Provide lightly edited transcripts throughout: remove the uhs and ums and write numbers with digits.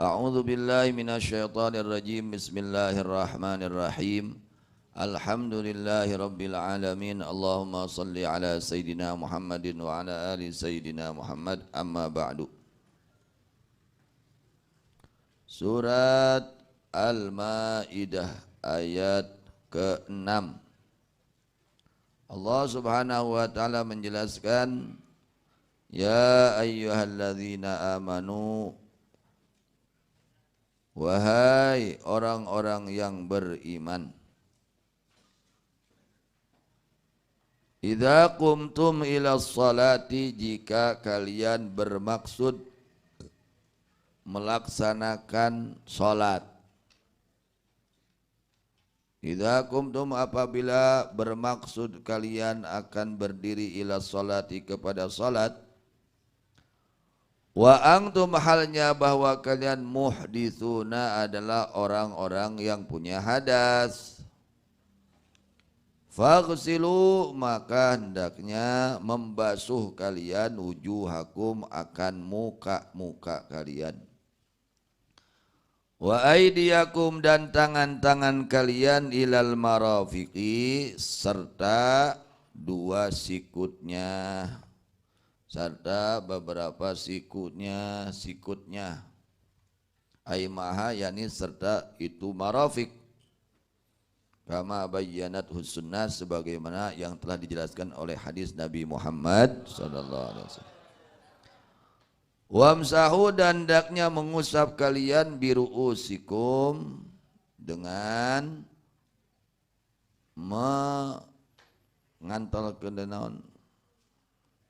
A'udzu billahi minasyaitonir rajim. Bismillahirrahmanirrahim. Alhamdulillahi rabbil alamin. Allahumma salli ala sayidina Muhammadin wa ala ali sayidina Muhammad. Amma ba'du. Surat Al-Maidah ayat ke-6. Allah Subhanahu wa taala menjelaskan, ya ayyuhalladzina amanu, wahai orang-orang yang beriman, idza qumtum ila sholati, jika kalian bermaksud melaksanakan sholat. Idza qumtum, apabila bermaksud kalian akan berdiri ila sholati, kepada sholat. Wa antum, halnya bahwa kalian muhditsuna, adalah orang-orang yang punya hadas. Faghsilu, maka hendaknya membasuh kalian wujuhakum, akan muka-muka kalian. Wa aydiyakum, dan tangan-tangan kalian, ilal marafiqi, serta dua sikutnya, serta beberapa sikutnya. Aimaha, yakni serta itu marafiq. Kama bayyanat sunnah, sebagaimana yang telah dijelaskan oleh hadis Nabi Muhammad sallallahu alaihi wasallam. Wamsahu, dan hendaknya mengusap kalian biru'usikum, dengan mengantal ke naon,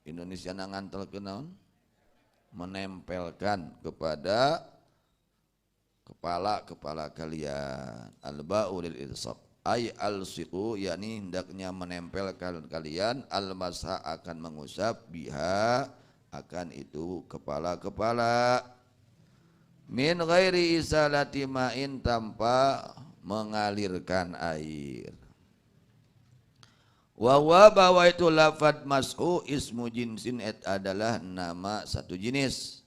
Indonesia ngantal ke naon, menempelkan kepada kepala kalian. Al-ba'u lil ilsaq, ay al-siqu, yakni hendaknya menempelkan kalian, al-masha, akan mengusap, biha, akan itu kepala-kepala, min ghairi isalati ma'in, tanpa mengalirkan air. Wa bahwa itu lafad mas'u ismu jinsin, adalah nama satu jenis.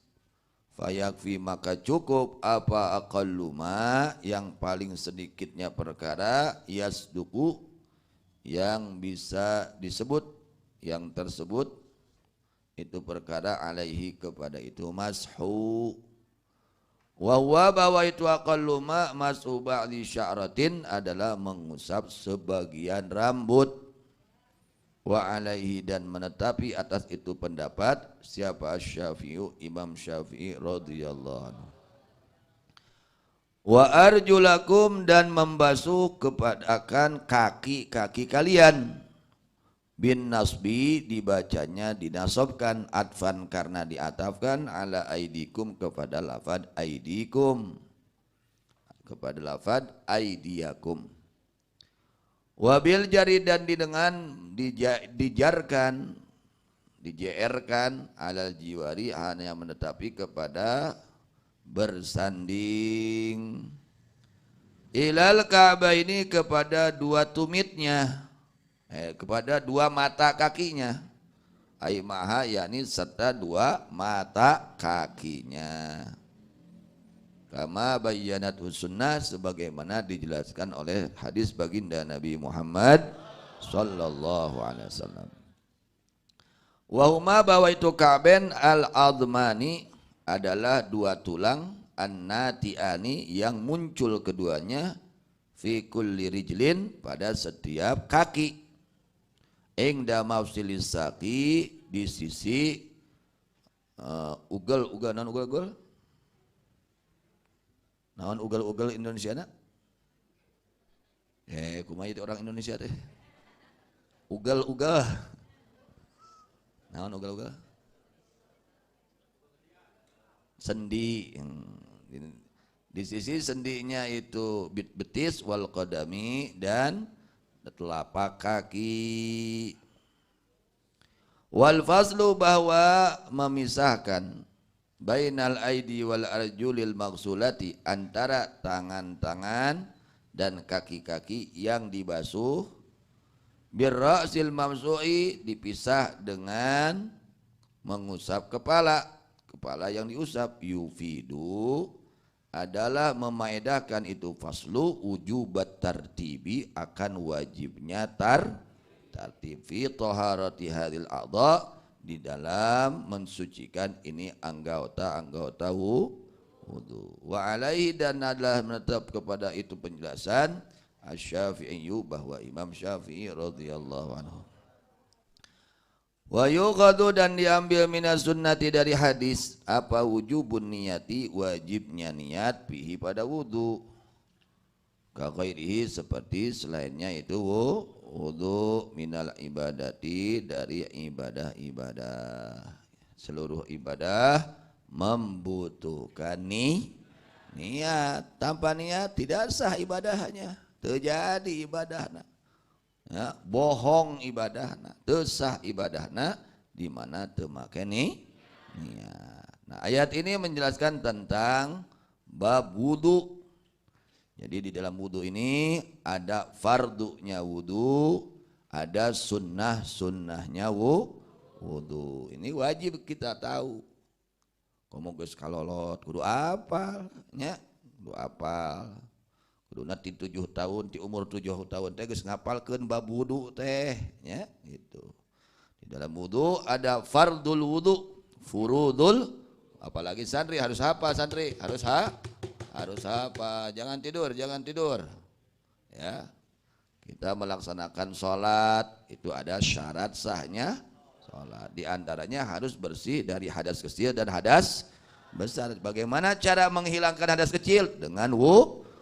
Fayakfi, maka cukup, apa aqallu ma, yang paling sedikitnya perkara, yasduku, yang bisa disebut, yang tersebut itu perkara, alaihi, kepada itu mashu. Wa huwa, bahwa itu aqallu ma mas'u ba'di sya'ratin, adalah mengusap sebagian rambut. Wa alaihi, dan menetapi atas itu pendapat siapa? Syafi'i, Imam Syafi'i radhiyallahu anhu. Wa arjulakum, dan membasuh kepada kaki-kaki kalian. Bin nasbi, dibacanya dinasobkan, atfan, karena diatafkan, ala aidikum, kepada lafad aidikum, kepada lafad aidiyakum. Wabil jari, dan dengan dijarkan, dijerkan, alal jiwari, hanya menetapi kepada bersanding, ilal ka'baini, kepada dua tumitnya, kepada dua mata kakinya, aimaha, yakni serta dua mata kakinya. Kama bayyanat sunnah, sebagaimana dijelaskan oleh hadis baginda Nabi Muhammad sallallahu alaihi wasallam. Wa huma, bahwa itu ka'ben al-admani, adalah dua tulang, an-nati'ani, yang muncul keduanya, fi kulli rijlin, pada setiap kaki, ingda mafsilis saqi, di sisi ugel naon ugel Indonesia na? Kumaha itu orang Indonesia teh? Ugel. Naon ugel? Sendi. Di sisi sendinya itu betis, wal qadami, dan telapak kaki. Wal faslu, bahwa memisahkan, bainal aidi wal arjulil maghsulati, antara tangan-tangan dan kaki-kaki yang dibasuh, birra'sil mamsu'i dipisah dengan mengusap kepala yang diusap, yufidu adalah memaedahkan itu faslu wujubat tartibi akan wajibnya tartib fi taharati hadil a'dha di dalam mensucikan ini anggota wudu. Wa alaihi dan adalah menetap kepada itu penjelasan Asy-Syafi'i bahwa Imam Syafi'i radhiyallahu anhu. Wa yuqadu dan diambil minas sunnati dari hadis apa wujubun niyati wajibnya niat bihi pada wudu. Ka ghairihi seperti selainnya itu wudu minal ibadati dari ibadah-ibadah. Seluruh ibadah membutuhkan niat. Tanpa niat tidak sah ibadahnya. Terjadi ibadahna. Ya, bohong ibadahna, teu sah ibadahna di mana teu make niat. Nah, ayat ini menjelaskan tentang bab wudu. Jadi di dalam wudu ini ada fardunya wudu, ada sunnahnya wudu. Ini wajib kita tahu. Komo geus kalolot kudu apal nya, kudu apal. Kudu nanti 7 tahun, di umur 7 tahun teh geus ngapalkeun bab wudu teh nya gitu. Di dalam wudu ada fardul wudu, furudul, apalagi santri harus apa santri? Harus apa? Jangan tidur. Ya. Kita melaksanakan sholat itu ada syarat sahnya sholat. Di antaranya harus bersih dari hadas kecil dan hadas besar. Bagaimana cara menghilangkan hadas kecil? Dengan wudu.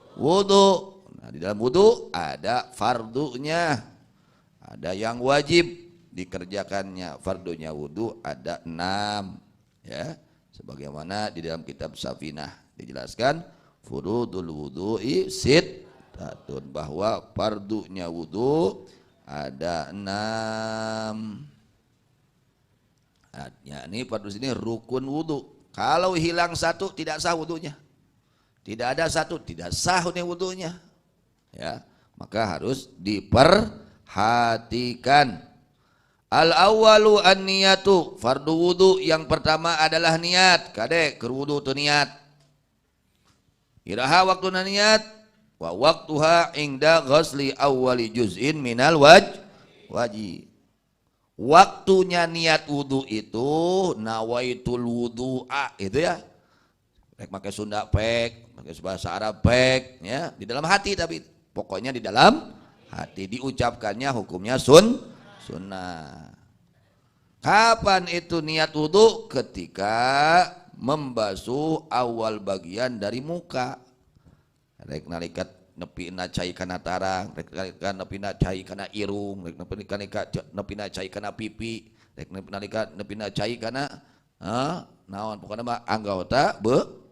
Nah, di dalam wudu ada fardunya, ada yang wajib dikerjakannya. Fardunya wudu ada 6 ya. Sebagaimana di dalam kitab Safinah dijelaskan furudul wudu'i sittatun, bahwa fardunya wudu ada 6. Ini fardu sini rukun wudu. Kalau hilang satu tidak sah wudunya. Tidak ada satu, tidak sah wudunya. Ya, maka harus diperhatikan. Al-awwalu an-niyatu, fardu wudu yang pertama adalah niat. Kade keur wudu teu niat. Iraha waktuna niat wa waqtuha inda ghusli awwali juz'in minal wajib. Waktunya niat wudu itu nawaitul wudu'a itu ya. Pakai Sunda pakai bahasa Arab ya, di dalam hati, tapi pokoknya di dalam hati diucapkannya hukumnya sunnah. Kapan itu niat wudu? Ketika membasuh awal bagian dari muka. Rek nalikat nepina cai kana tarang, rek nalikat nepina cai kana irung, rek nepina cai kana pipi, rek nepina cai kana naon pokoknya mah anggota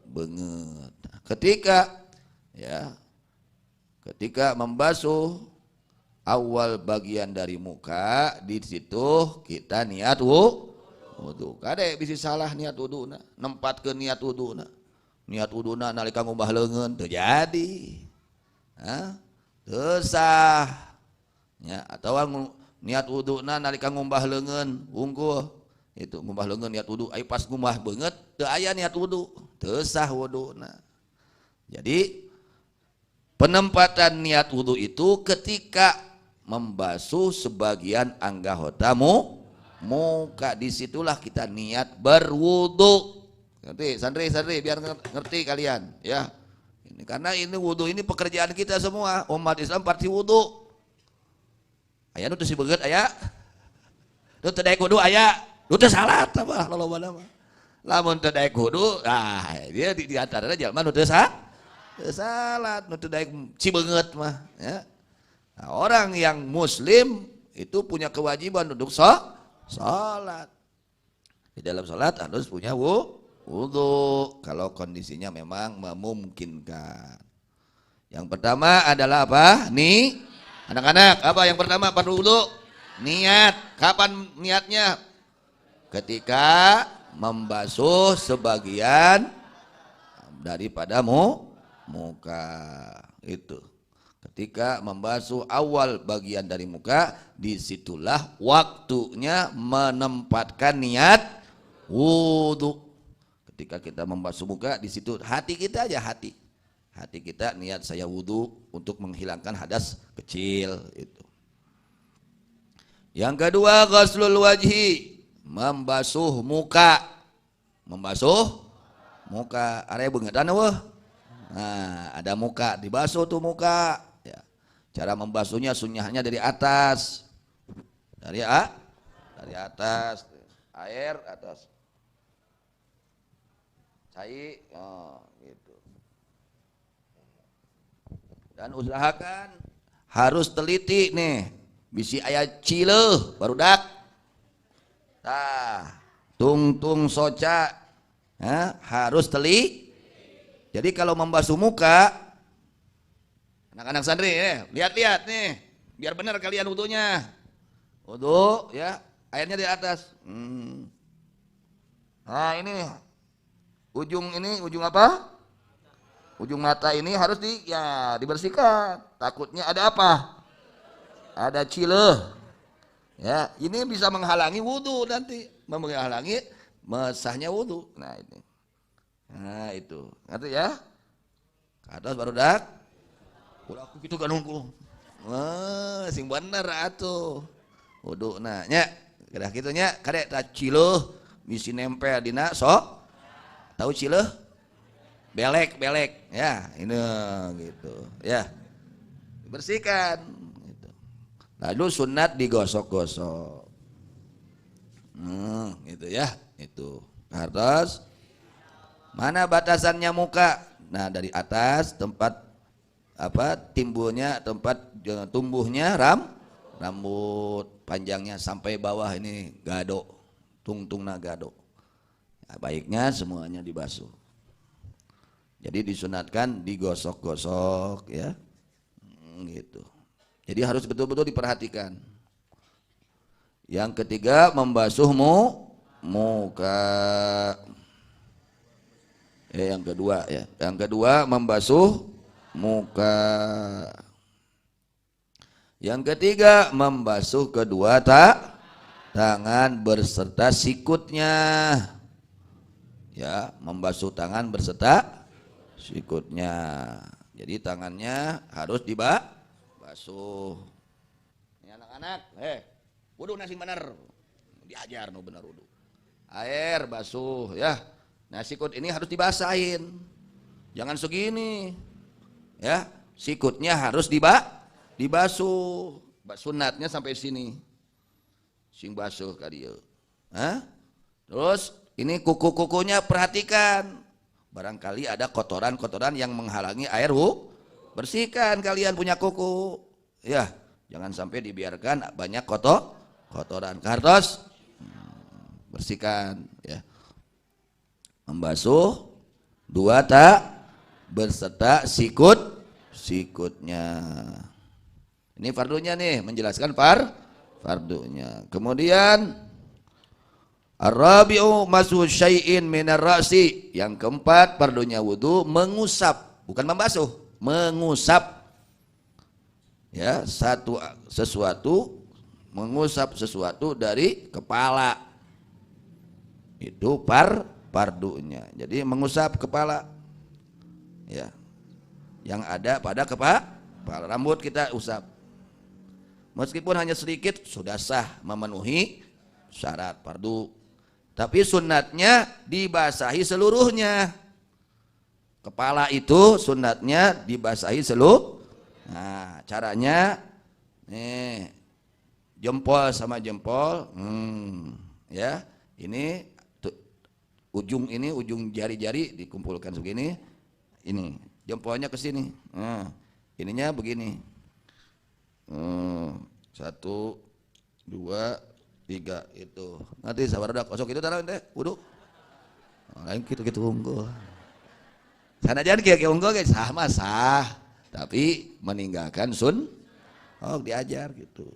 banget. Ketika membasuh awal bagian dari muka, di situ kita niat wudu. Kade bisa salah niat wuduna, nempatkeun niat wuduna. Niat wuduna nalika ngumbah leungeun teu jadi. Teu sah. Ya, atawa niat wuduna nalika ngumbah leungeun unggul. Itu ngumbah leungeun niat wudu, ai pas ngumbah beungeut teu aya niat wudu, teu sah wuduna. Jadi penempatan niat wudu itu ketika membasuh sebagian anggota muka, disitulah kita niat berwudu. Ngerti santri biar ngerti kalian ya. Ini karena ini wudu ini pekerjaan kita semua umat Islam pasti wudu. Aya nu teu sibeungeut aya. Nu teu daek wudu aya. Nu teu salat apa lolobana mah. Lamun teu daek wudu, dia di antaranya jalma nu teu salat, nu teu daek cibeungeut mah ya. Nah, orang yang muslim itu punya kewajiban untuk salat. Di dalam salat harus punya wudu kalau kondisinya memang memungkinkan. Yang pertama adalah apa? Anak-anak, apa yang pertama pada wudu? Niat. Kapan niatnya? Ketika membasuh sebagian daripada muka itu. Ketika membasuh awal bagian dari muka, disitulah waktunya menempatkan niat wudu. Ketika kita membasuh muka, di situ hati kita aja, hati kita niat saya wudhu untuk menghilangkan hadas kecil itu. Yang kedua, ghuslul wajhi, membasuh muka. Area beungetan eueuh. Nah, ada muka, dibasuh tuh muka. Ya. Cara membasuhnya sunnahnya dari atas. Dari atas, air atas. Cai, gitu. Dan usahakan harus teliti nih, bisi aya cileuh barudak. Tah, tung soca, harus teliti. Jadi kalau membasuh muka, anak-anak santri, lihat-lihat nih, biar benar kalian wudunya. Wudu, ya, airnya di atas. Nah ini. Ujung apa? Ujung mata ini harus dibersihkan. Takutnya ada apa? Ada cileuh. Ya, ini bisa menghalangi wudu nanti, menghalangi mesahnya wudu. Nah ini. Nah itu. Ngerti ya? Ke atas baru dak. Ulah aku kitu kan hungkul. Sing bener atuh. Wudu na nya. Kedah kitu nya, kadek ta cileuh bisi nempel dina sok. Tahu cileuh? Belek ya, ini gitu ya. Bersihkan gitu. Lalu sunat digosok-gosok. Gitu ya, itu. Terus mana batasannya muka? Nah, dari atas tempat tempat tumbuhnya rambut panjangnya sampai bawah ini gado, tungtungna gado. Nah, baiknya semuanya dibasuh. Jadi disunatkan digosok-gosok ya. Gitu. Jadi harus betul-betul diperhatikan. Yang ketiga, membasuh muka. Yang kedua ya. Yang kedua membasuh muka. Yang ketiga, membasuh kedua tangan berserta sikutnya. Ya, membasuh tangan berserta sikutnya. Jadi tangannya harus dibasuh. Ini anak-anak, wudu nasi bener. Diajar no bener wudu. Air basuh ya. Nah, sikut ini harus dibasahin. Jangan segini. Ya, sikutnya harus dibasuh. Sunatnya sampai sini. Sing basuh ka dieu. Terus ini kuku-kukunya perhatikan. Barangkali ada kotoran-kotoran yang menghalangi air bersihkan kalian punya kuku. Ya, jangan sampai dibiarkan banyak kotoran. Kartos bersihkan ya. Membasuh dua berserta sikutnya. Ini fardunya nih, menjelaskan fardunya. Kemudian Ar-rabi'u masu syai'in minar ra'si. Yang keempat, fardunya wudu mengusap, bukan membasuh, mengusap. Ya, mengusap sesuatu dari kepala. Itu fardunya. Jadi mengusap kepala. Ya. Yang ada pada kepala, rambut kita usap. Meskipun hanya sedikit sudah sah memenuhi syarat fardu. Tapi sunatnya dibasahi seluruhnya. Kepala itu sunatnya dibasahi seluruh. Nah, caranya nih, jempol sama jempol, ya. Ini ujung jari-jari dikumpulkan segini. Ini jempolnya ke sini. Nah, ininya begini. 1, 2, 3 itu. Nanti sabar kosok itu taruh teh wudu. Lain gitu unggul. Sana jangan kieu unggul ge sama sah, tapi meninggalkan diajar gitu.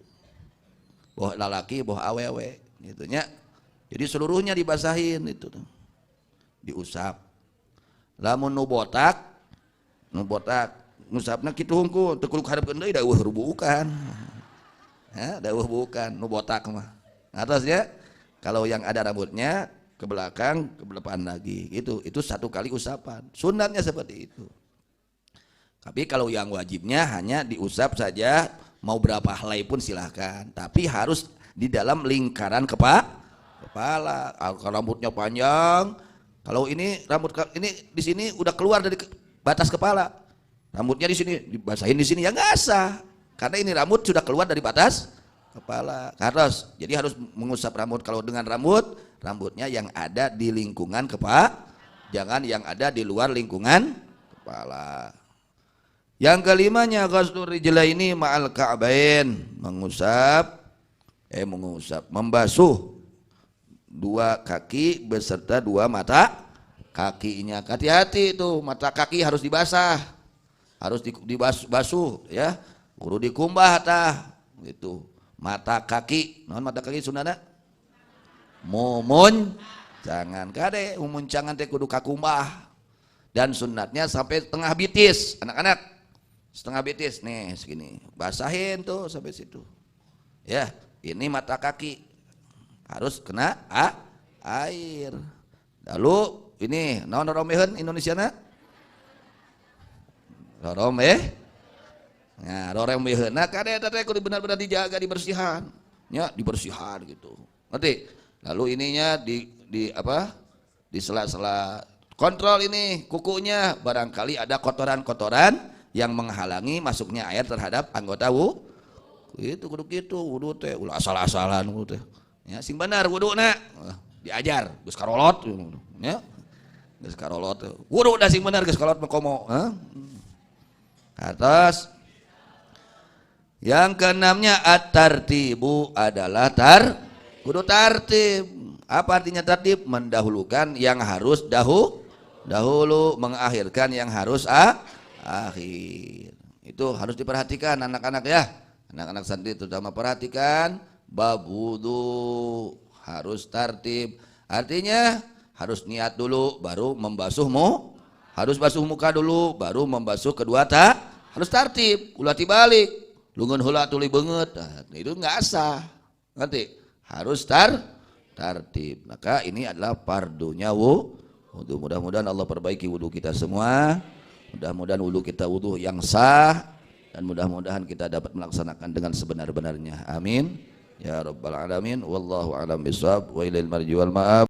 Boh lalaki, boh awewe gitu nya. Jadi seluruhnya dibasahin itu tuh. Diusap. Lamun nu botak ngusapna kitu hungkul, teu kudu hareupeun deui dawuh rubukan. Ya, dawuh bukan nu botak mah. Atasnya kalau yang ada rambutnya ke belakang, ke depan lagi. Itu 1 kali usapan. Sunatnya seperti itu. Tapi kalau yang wajibnya hanya diusap saja, mau berapa helai pun silahkan. Tapi harus di dalam lingkaran kepala. Kalau rambutnya panjang, kalau ini rambut ini di sini udah keluar dari batas kepala. Rambutnya di sini dibasahin di sini ya nggak sah. Karena ini rambut sudah keluar dari batas kepala. Jadi harus mengusap rambut. Kalau dengan rambutnya yang ada di lingkungan kepala, jangan yang ada di luar lingkungan kepala. Yang kelimanya ghuslu rijlaini ma'al ka'bain, membasuh 2 kaki beserta 2 mata kakinya. Hati-hati itu, mata kaki harus dibasah, harus dibasuh ya, kudu dikumbah tah gitu. Mata kaki, naon mata kaki sunana? Mumun jangan kade, mumun jangan teh kudu kakumbah. Dan sunatnya sampai setengah bitis, anak-anak. Setengah bitis nih segini. Basahin tuh sampai situ. Ya, ini mata kaki harus kena air. Lalu ini naon romeheun Indonesiana? Roromeh. Nah, roremeheun kade eta teh kudu benar-benar dijaga, dibersihan. Ya, dibersihan gitu. Ngerti? Lalu ininya di apa? Di sela-sela kontrol ini kukunya, barangkali ada kotoran-kotoran yang menghalangi masuknya air terhadap anggota wudu. Itu kudu kitu, wudu teh ulah asal-asalan wudu teh. Ya, sing bener wuduna diajar, geus karolot ya. Geus karolot. Wudu da sing bener geus karolot mah komo, Atas. Yang keenamnya at-tartibu adalah kudu tartib. Apa artinya tartib? Mendahulukan yang harus dahulu, mengakhirkan yang harus akhir. Itu harus diperhatikan anak-anak ya. Anak-anak santri terutama perhatikan bab wudu harus tartib. Artinya harus niat dulu baru membasuhmu. Harus basuh muka dulu baru membasuh kedua harus tartib. Ulah tibalik. Lungun heula tuluy beungeut. Nah, itu enggak sah. Ngerti? Harus tartib. Maka ini adalah fardunya wudu. Mudah-mudahan Allah perbaiki wudu kita semua. Mudah-mudahan wudu kita wudu yang sah, dan mudah-mudahan kita dapat melaksanakan dengan sebenar-benarnya. Amin ya rabbal alamin. Wallahu a'lam bishawab. Wa ilal marji wal ma'ab.